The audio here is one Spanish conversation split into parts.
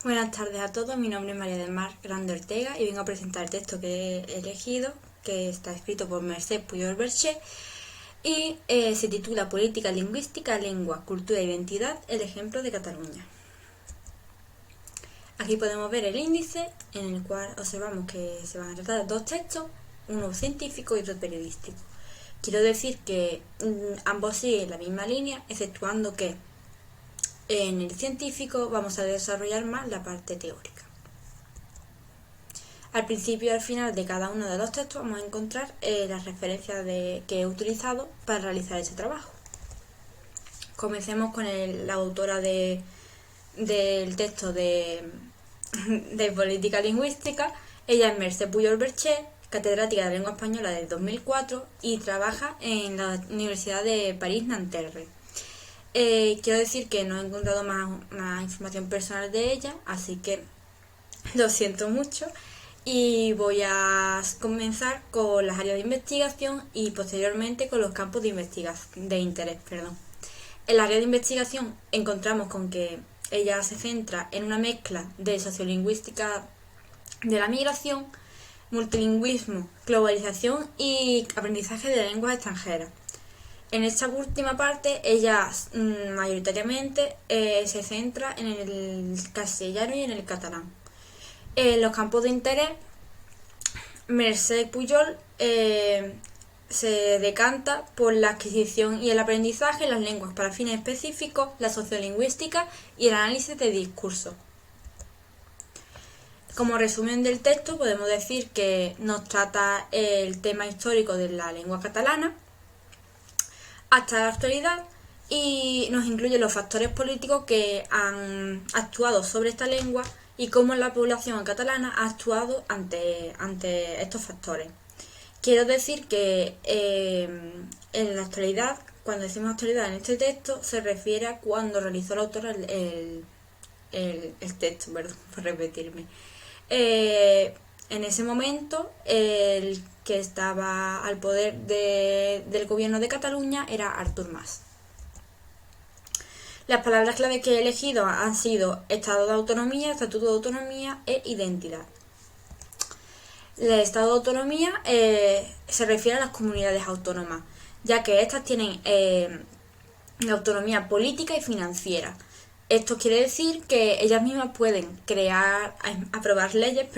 Buenas tardes a todos, mi nombre es María del Mar Grande Ortega y vengo a presentar el texto que he elegido, que está escrito por Mercè Pujol-Berchet y se titula Política lingüística, lengua, cultura e identidad, el ejemplo de Cataluña. Aquí podemos ver el índice en el cual observamos que se van a tratar dos textos, uno científico y otro periodístico. Quiero decir que ambos siguen la misma línea, exceptuando que en el científico vamos a desarrollar más la parte teórica. Al principio y al final de cada uno de los textos vamos a encontrar las referencias que he utilizado para realizar este trabajo. Comencemos con la autora del texto de política lingüística. Ella es Mercè Pujol-Berchet, catedrática de lengua española del 2004 y trabaja en la Universidad de París-Nanterre. Quiero decir que no he encontrado más información personal de ella, así que lo siento mucho. Y voy a comenzar con las áreas de investigación y posteriormente con los campos de interés. En la área de investigación encontramos con que ella se centra en una mezcla de sociolingüística de la migración, multilingüismo, globalización y aprendizaje de lenguas extranjeras. En esta última parte, ella mayoritariamente se centra en el castellano y en el catalán. En los campos de interés, Mercè Pujol se decanta por la adquisición y el aprendizaje de las lenguas para fines específicos, la sociolingüística y el análisis de discurso. Como resumen del texto, podemos decir que nos trata el tema histórico de la lengua catalana hasta la actualidad y nos incluye los factores políticos que han actuado sobre esta lengua y cómo la población catalana ha actuado ante estos factores. Quiero decir que en la actualidad, cuando decimos actualidad en este texto, se refiere a cuando realizó la autora el texto, perdón por repetirme. En ese momento, el que estaba al poder del gobierno de Cataluña era Artur Mas. Las palabras clave que he elegido han sido Estado de Autonomía, Estatuto de Autonomía e Identidad. El Estado de Autonomía se refiere a las comunidades autónomas, ya que estas tienen autonomía política y financiera. Esto quiere decir que ellas mismas pueden aprobar leyes,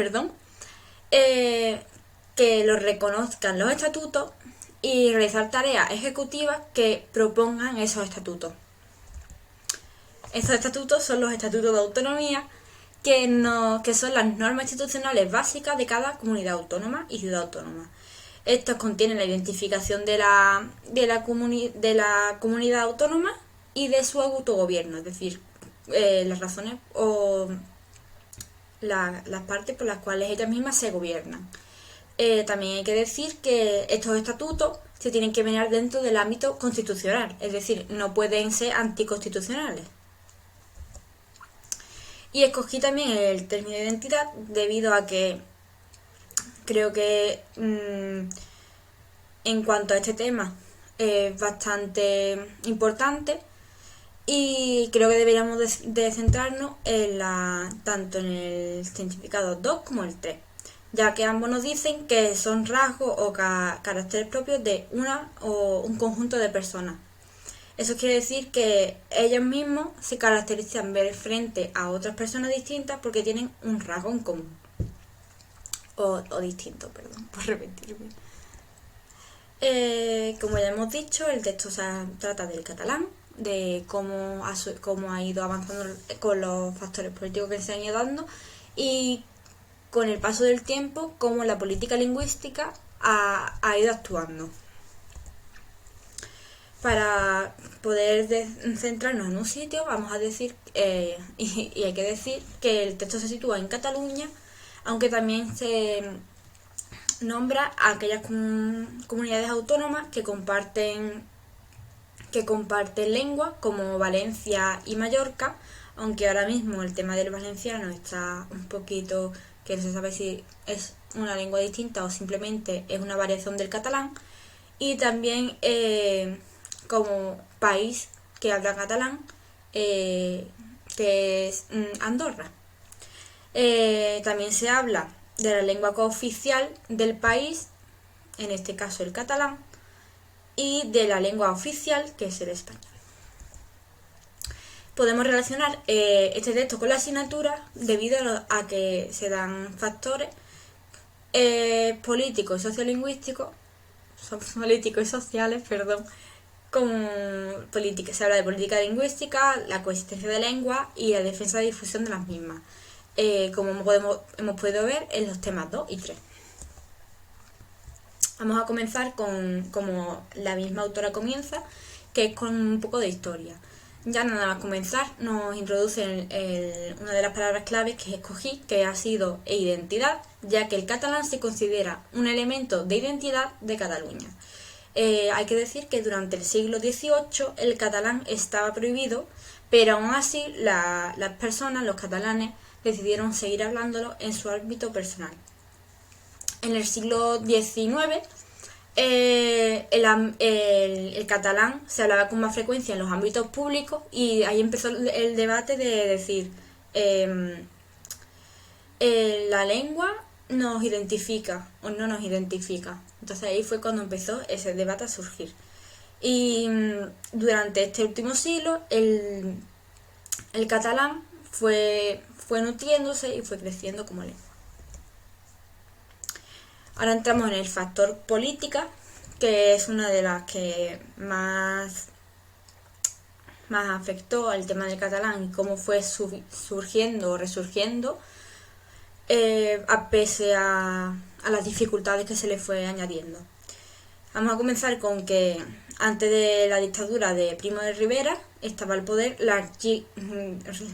que los reconozcan los estatutos y realizar tareas ejecutivas que propongan esos estatutos. Estos estatutos son los estatutos de autonomía, que son las normas institucionales básicas de cada comunidad autónoma y ciudad autónoma. Estos contienen la identificación de la comunidad autónoma y de su autogobierno, es decir, las razones o las partes por las cuales ellas mismas se gobiernan. También hay que decir que estos estatutos se tienen que venir dentro del ámbito constitucional, es decir, no pueden ser anticonstitucionales. Y escogí también el término de identidad debido a que creo que en cuanto a este tema es bastante importante y creo que deberíamos de centrarnos tanto en el significado 2 como el 3, ya que ambos nos dicen que son rasgos o caracteres propios de una o un conjunto de personas. Eso quiere decir que ellos mismos se caracterizan ver frente a otras personas distintas porque tienen un rasgo en común. O distinto, perdón, por repetirme. Como ya hemos dicho, el texto trata del catalán, de cómo ha ido avanzando con los factores políticos que se han ido dando y con el paso del tiempo, cómo la política lingüística ha ido actuando. Para poder centrarnos en un sitio, vamos a decir, y hay que decir que el texto se sitúa en Cataluña, aunque también se nombra a aquellas comunidades autónomas que comparten lengua, como Valencia y Mallorca, aunque ahora mismo el tema del valenciano está un poquito, que no se sabe si es una lengua distinta o simplemente es una variación del catalán, y también como país que habla catalán, que es Andorra. También se habla de la lengua cooficial del país, en este caso el catalán, y de la lengua oficial, que es el español. Podemos relacionar este texto con la asignatura debido a que se dan factores políticos y sociolingüísticos, políticos y sociales, perdón, como política, se habla de política lingüística, la coexistencia de lenguas y la defensa y difusión de las mismas, como hemos podido ver en los temas 2 y 3. Vamos a comenzar con, como la misma autora comienza, que es con un poco de historia. Ya nada más comenzar, nos introduce una de las palabras claves que escogí, que ha sido identidad, ya que el catalán se considera un elemento de identidad de Cataluña. Hay que decir que durante el siglo XVIII el catalán estaba prohibido, pero aún así las personas, los catalanes, decidieron seguir hablándolo en su ámbito personal. En el siglo XIX el catalán se hablaba con más frecuencia en los ámbitos públicos y ahí empezó el debate de decir la lengua nos identifica o no nos identifica. Entonces ahí fue cuando empezó ese debate a surgir. Y durante este último siglo el catalán fue nutriéndose y fue creciendo como lengua. Ahora entramos en el factor política, que es una de las que más afectó al tema del catalán y cómo fue surgiendo o resurgiendo a pese a las dificultades que se le fue añadiendo. Vamos a comenzar con que antes de la dictadura de Primo de Rivera estaba al poder la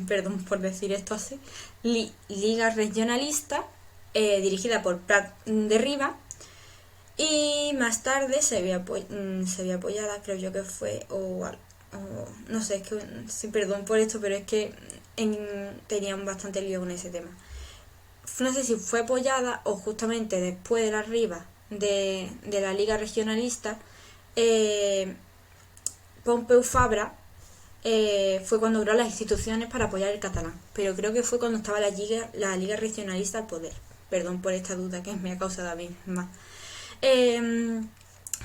perdón por decir esto así, Liga Regionalista, dirigida por Prat de Riba, y más tarde se vio apoyada, creo yo que fue, no sé, es que sí, perdón por esto, pero es que tenían bastante lío con ese tema. No sé si fue apoyada o justamente después de la Riba de la Liga Regionalista, Pompeu Fabra fue cuando creó las instituciones para apoyar el catalán, pero creo que fue cuando estaba la Liga Regionalista al poder. Perdón por esta duda que me ha causado a mí más.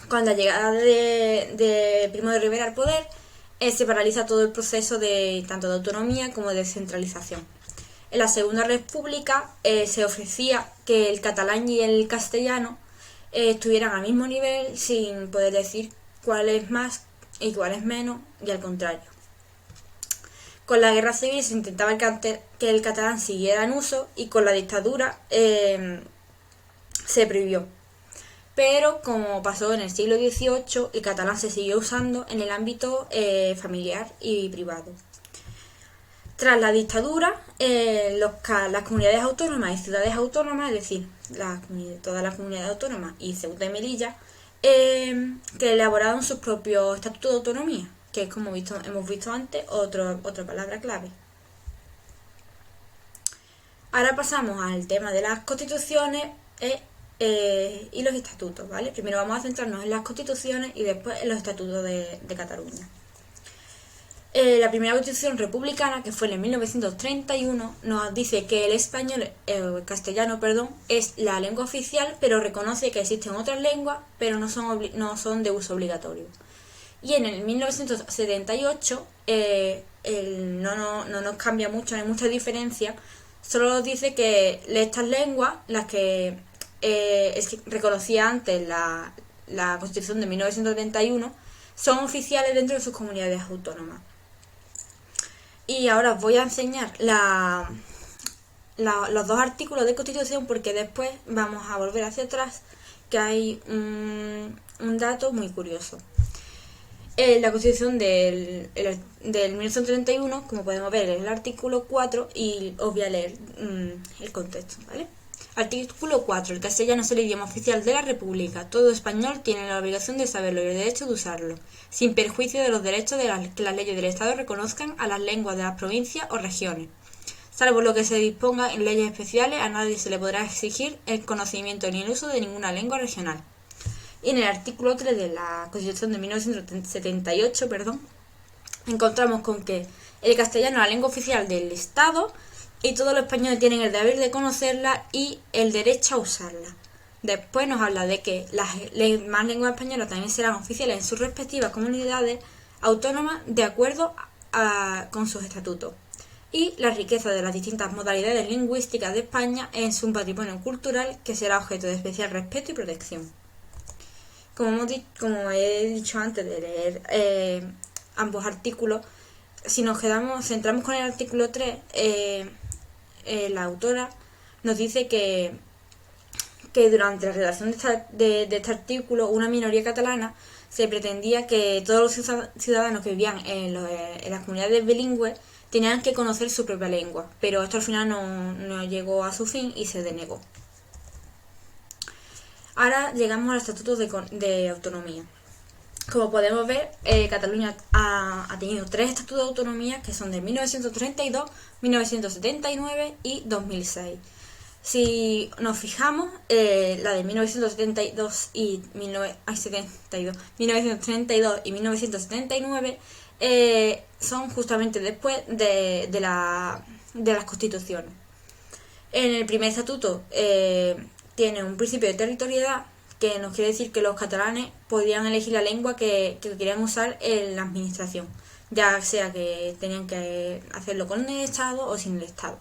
Con la llegada de Primo de Rivera al poder, se paraliza todo el proceso de tanto de autonomía como de descentralización. En la Segunda República se ofrecía que el catalán y el castellano estuvieran al mismo nivel sin poder decir cuál es más y cuál es menos, y al contrario. Con la guerra civil se intentaba que el catalán siguiera en uso y con la dictadura se prohibió. Pero como pasó en el siglo XVIII, el catalán se siguió usando en el ámbito familiar y privado. Tras la dictadura, las comunidades autónomas y ciudades autónomas, es decir, todas las comunidades autónomas y Ceuta y Melilla, que elaboraron sus propios estatutos de autonomía, que es como hemos visto antes, otra palabra clave. Ahora pasamos al tema de las constituciones y los estatutos, ¿vale? Primero vamos a centrarnos en las constituciones y después en los estatutos de Cataluña. La primera constitución republicana, que fue en el 1931, nos dice que el castellano, es la lengua oficial, pero reconoce que existen otras lenguas, pero no son de uso obligatorio. Y en el 1978 no nos cambia mucho, no hay mucha diferencia, solo nos dice que estas lenguas, las que reconocía antes la Constitución de 1931, son oficiales dentro de sus comunidades autónomas. Y ahora os voy a enseñar los dos artículos de Constitución, porque después vamos a volver hacia atrás, que hay un dato muy curioso. La Constitución del 1931, como podemos ver, es el artículo 4 y os voy a leer el contexto, ¿vale? Artículo 4. El castellano es el idioma oficial de la República. Todo español tiene la obligación de saberlo y el derecho de usarlo, sin perjuicio de los derechos que las leyes del Estado reconozcan a las lenguas de las provincias o regiones. Salvo lo que se disponga en leyes especiales, a nadie se le podrá exigir el conocimiento ni el uso de ninguna lengua regional. Y en el artículo 3 de la Constitución de 1978, encontramos con que el castellano es la lengua oficial del Estado, y todos los españoles tienen el deber de conocerla y el derecho a usarla. Después nos habla de que las demás lenguas españolas también serán oficiales en sus respectivas comunidades autónomas de acuerdo con sus estatutos. Y la riqueza de las distintas modalidades lingüísticas de España es un patrimonio cultural que será objeto de especial respeto y protección. Como he dicho antes de leer ambos artículos, si nos centramos con el artículo 3, la autora nos dice que durante la redacción de este artículo, una minoría catalana se pretendía que todos los ciudadanos que vivían en las comunidades bilingües tenían que conocer su propia lengua, pero esto al final no llegó a su fin y se denegó. Ahora llegamos al Estatuto de Autonomía. Como podemos ver, Cataluña ha tenido 3 estatutos de autonomía que son de 1932, 1979 y 2006. Si nos fijamos, la de 1932 y 1932 y 1979 son justamente después de las constituciones. En el primer estatuto tiene un principio de territorialidad que nos quiere decir que los catalanes podían elegir la lengua que querían usar en la administración, ya sea que tenían que hacerlo con el Estado o sin el Estado.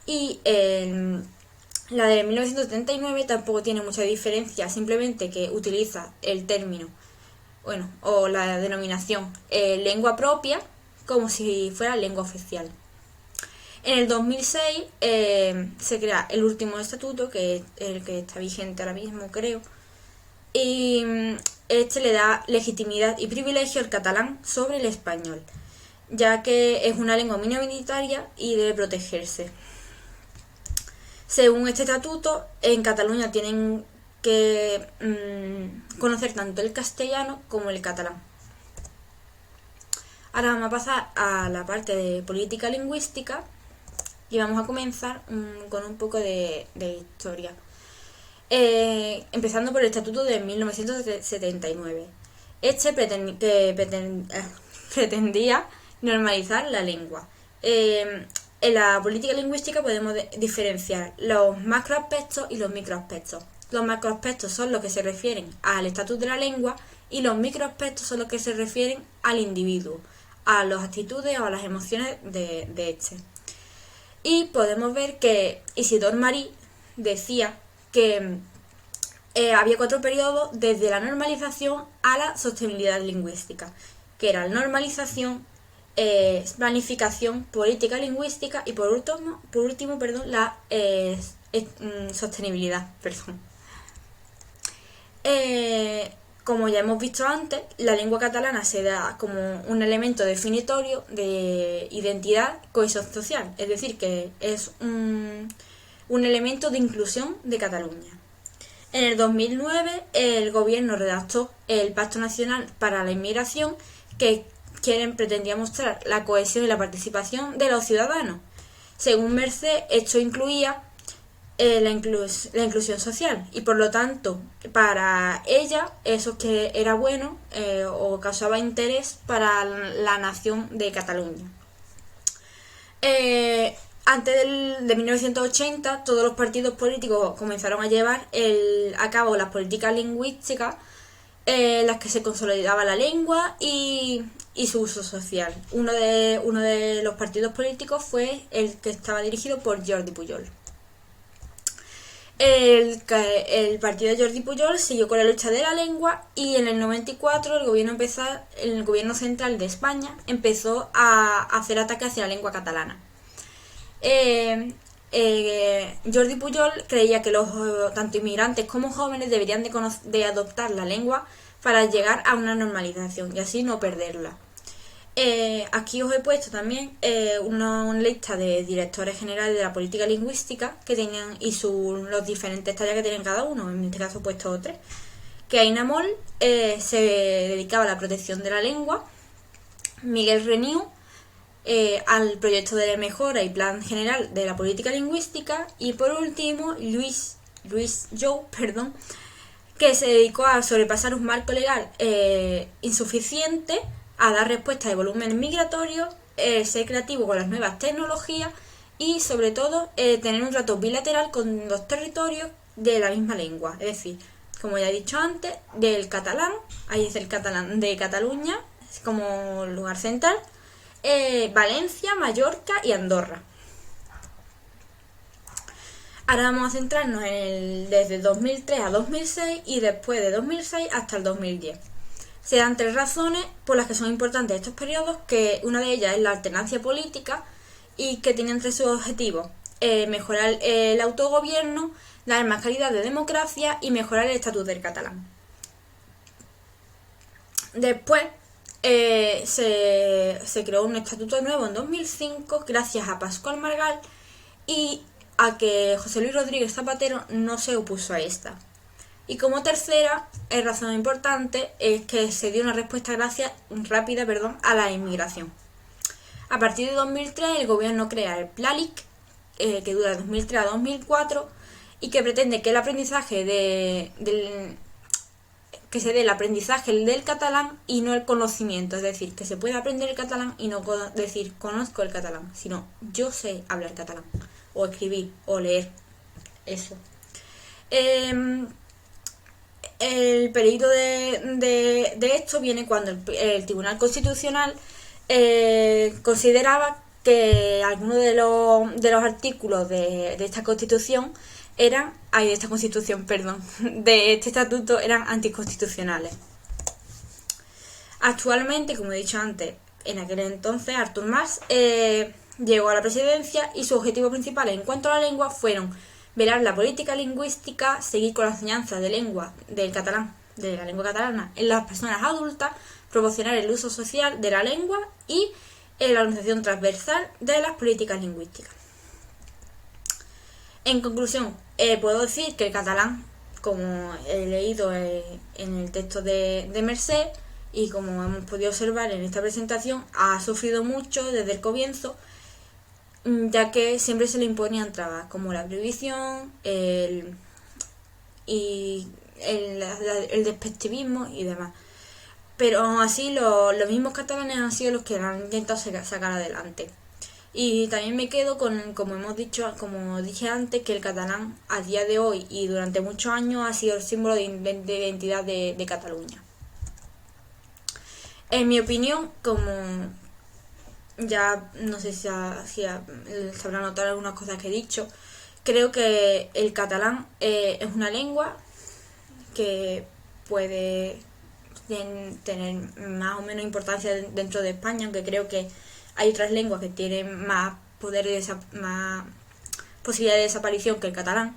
Y la de 1979 tampoco tiene mucha diferencia, simplemente que utiliza el término, o la denominación lengua propia como si fuera lengua oficial. En el 2006 se crea el último estatuto, que es el que está vigente ahora mismo, creo, y este le da legitimidad y privilegio al catalán sobre el español, ya que es una lengua minoritaria y debe protegerse. Según este estatuto, en Cataluña tienen que conocer tanto el castellano como el catalán. Ahora vamos a pasar a la parte de política lingüística y vamos a comenzar con un poco de historia. Empezando por el Estatuto de 1979. Este pretendía normalizar la lengua. En la política lingüística podemos diferenciar los macroaspectos y los microaspectos. Los macroaspectos son los que se refieren al estatus de la lengua y los microaspectos son los que se refieren al individuo, a las actitudes o a las emociones de este. Y podemos ver que Isidore Marí decía que había 4 periodos desde la normalización a la sostenibilidad lingüística, que era la normalización, planificación, política lingüística y por último, la sostenibilidad. Como ya hemos visto antes, la lengua catalana se da como un elemento definitorio de identidad, cohesión social, es decir, que es un elemento de inclusión de Cataluña. En el 2009 el gobierno redactó el Pacto Nacional para la Inmigración que pretendía mostrar la cohesión y la participación de los ciudadanos. Según Merced, esto incluía la inclusión social y por lo tanto para ella eso que era bueno o causaba interés para la nación de Cataluña. Antes de 1980 todos los partidos políticos comenzaron a llevar a cabo las políticas lingüísticas las que se consolidaba la lengua y su uso social. Uno de los partidos políticos fue el que estaba dirigido por Jordi Pujol. El partido de Jordi Pujol siguió con la lucha de la lengua y en el 94 el gobierno central de España empezó a hacer ataques hacia la lengua catalana. Jordi Pujol creía que tanto inmigrantes como jóvenes deberían de adoptar la lengua para llegar a una normalización y así no perderla. Aquí os he puesto también una lista de directores generales de la política lingüística que tenían los diferentes tareas que tienen cada uno. En este caso he puesto 3. Que Aina Moll se dedicaba a la protección de la lengua, Miguel Reniu al proyecto de mejora y plan general de la política lingüística y por último Luis Jou, que se dedicó a sobrepasar un marco legal insuficiente, a dar respuesta de volúmenes migratorios, ser creativo con las nuevas tecnologías y sobre todo tener un trato bilateral con los territorios de la misma lengua, es decir, como ya he dicho antes, del catalán, ahí es el catalán de Cataluña como lugar central, Valencia, Mallorca y Andorra. Ahora vamos a centrarnos desde 2003 a 2006 y después de 2006 hasta el 2010. Se dan 3 razones por las que son importantes estos periodos, que una de ellas es la alternancia política y que tiene entre sus objetivos mejorar el autogobierno, dar más calidad de democracia y mejorar el estatus del catalán. Después se creó un estatuto nuevo en 2005 gracias a Pascual Maragall y a que José Luis Rodríguez Zapatero no se opuso a esta. Y como tercera razón importante es que se dio una respuesta rápida a la inmigración. A partir de 2003 el gobierno crea el PLALIC, que dura de 2003 a 2004 y que pretende que el aprendizaje que se dé el aprendizaje del catalán y no el conocimiento, es decir, que se puede aprender el catalán y no decir conozco el catalán, sino yo sé hablar catalán, o escribir, o leer, eso. El peligro de esto viene cuando el Tribunal Constitucional consideraba que algunos de los artículos de esta Constitución de este estatuto eran anticonstitucionales. Actualmente, como he dicho antes, en aquel entonces Artur Mas llegó a la presidencia y su objetivo principal en cuanto a la lengua fueron velar la política lingüística, seguir con la enseñanza de lengua del catalán, de la lengua catalana en las personas adultas, promocionar el uso social de la lengua y la organización transversal de las políticas lingüísticas. En conclusión, puedo decir que el catalán, como he leído en el texto de Mercé y como hemos podido observar en esta presentación, ha sufrido mucho desde el comienzo, ya que siempre se le imponían trabas como la prohibición, el despectivismo y demás. Pero aún así los mismos catalanes han sido los que han intentado sacar adelante. Y también me quedo con, como dije antes, que el catalán a día de hoy y durante muchos años ha sido el símbolo de identidad de Cataluña. En mi opinión, como ya no sé si sabrán notar algunas cosas que he dicho, creo que el catalán es una lengua que puede tener más o menos importancia dentro de España, aunque creo que hay otras lenguas que tienen más más posibilidad de desaparición que el catalán,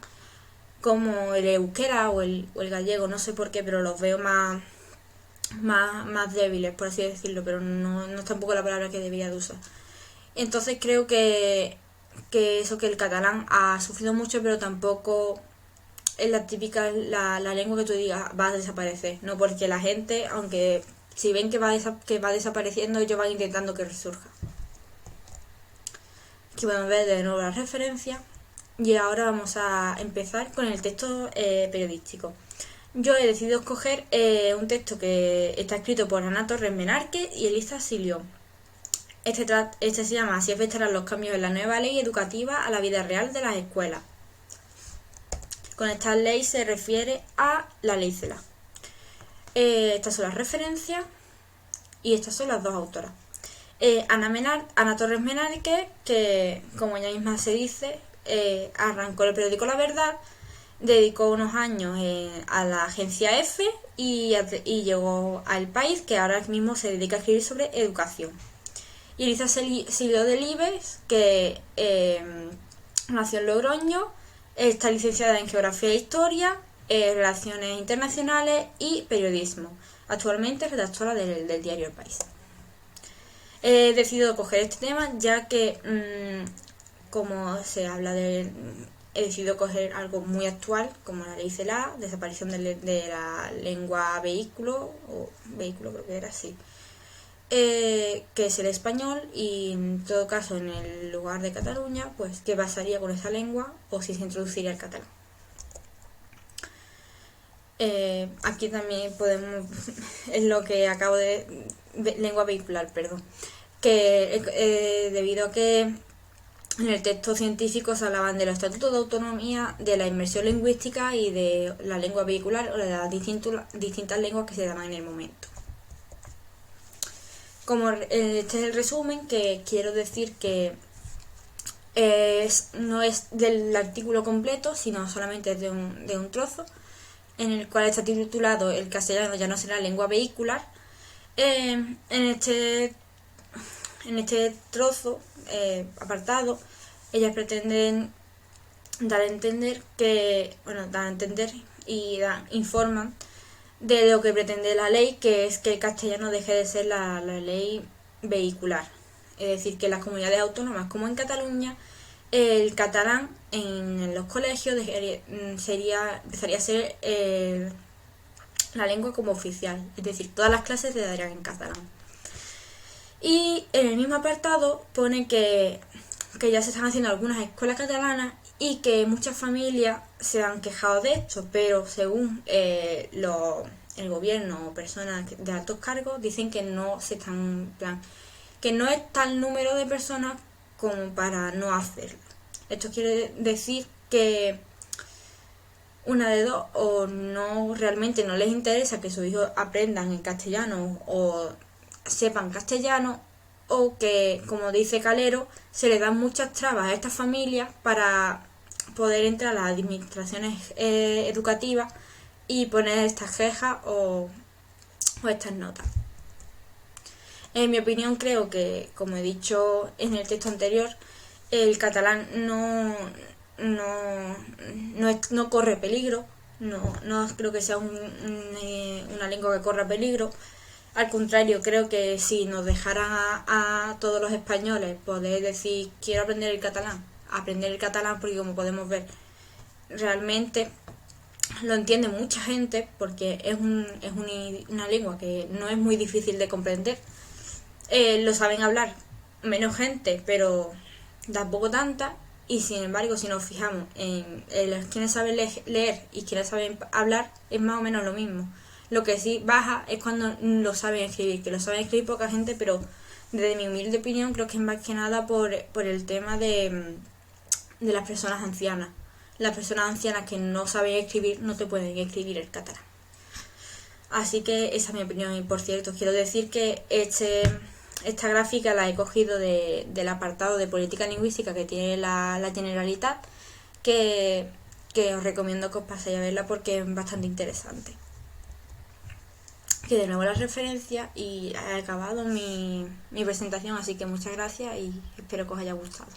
como el euskera o el gallego, no sé por qué, pero los veo más débiles, por así decirlo, pero no es tampoco la palabra que debería de usar. Entonces creo que el catalán ha sufrido mucho, pero tampoco es la típica la lengua que tú digas va a desaparecer, no, porque la gente, aunque si ven que va desapareciendo, ellos van intentando que resurja. Aquí podemos ver de nuevo la referencia y ahora vamos a empezar con el texto periodístico. Yo he decidido escoger un texto que está escrito por Ana Torres Menárquez y Elisa Silión. Este se llama Así afectarán los cambios en la nueva ley educativa a la vida real de las escuelas. Con esta ley se refiere a la ley CELA. Estas son las referencias y estas son las dos autoras. Ana Torres Menárquez, que como ella misma se dice, arrancó el periódico La Verdad, dedicó unos años a la agencia EFE y llegó al País, que ahora mismo se dedica a escribir sobre educación. Y Elisa Silió Delibes, que nació en Logroño, está licenciada en Geografía e Historia, Relaciones Internacionales y Periodismo. Actualmente es redactora del diario El País. He decidido coger este tema ya que, como se habla he decidido coger algo muy actual, como la ley CELA, desaparición de la lengua vehículo creo que era así, que es el español, y en todo caso en el lugar de Cataluña, pues qué pasaría con esa lengua o si se introduciría el catalán. Aquí también podemos, es lo que acabo de lengua vehicular, perdón, que debido a que En el texto científico se hablaban de los estatutos de autonomía, de la inmersión lingüística y de la lengua vehicular o de las distintas lenguas que se daban en el momento. Como este es el resumen, que quiero decir que no es del artículo completo, sino solamente de un trozo, en el cual está titulado "El castellano ya no será lengua vehicular". En este trozo, apartado, ellas pretenden dar a entender y informan de lo que pretende la ley, que es que el castellano deje de ser la ley vehicular. Es decir, que en las comunidades autónomas, como en Cataluña, el catalán en los colegios empezaría a ser la lengua como oficial. Es decir, todas las clases se darían en catalán. Y en el mismo apartado pone que ya se están haciendo algunas escuelas catalanas y que muchas familias se han quejado de esto, pero según el gobierno o personas de altos cargos dicen que no se están, que no es tal número de personas como para no hacerlo. Esto quiere decir que una de dos, o no realmente no les interesa que sus hijos aprendan en castellano o sepan castellano, o que, como dice Calero, se le dan muchas trabas a estas familias para poder entrar a las administraciones educativas y poner estas quejas o estas notas. En mi opinión, creo que, como he dicho en el texto anterior, el catalán no corre peligro, no creo que sea una lengua que corra peligro. Al contrario, creo que si nos dejaran a todos los españoles poder decir quiero aprender el catalán, porque como podemos ver, realmente lo entiende mucha gente, porque es una lengua que no es muy difícil de comprender. Lo saben hablar menos gente, pero tampoco tanta. Y sin embargo, si nos fijamos en quienes saben leer y quienes saben hablar, es más o menos lo mismo. Lo que sí baja es cuando lo saben escribir, que lo saben escribir poca gente, pero desde mi humilde opinión creo que es más que nada por el tema de las personas ancianas. Las personas ancianas que no saben escribir no te pueden escribir el catalán. Así que esa es mi opinión. Y por cierto, quiero decir que esta gráfica la he cogido del apartado de política lingüística que tiene la Generalitat, que os recomiendo que os paséis a verla porque es bastante interesante. Que de nuevo la referencia, y he acabado mi presentación, así que muchas gracias y espero que os haya gustado.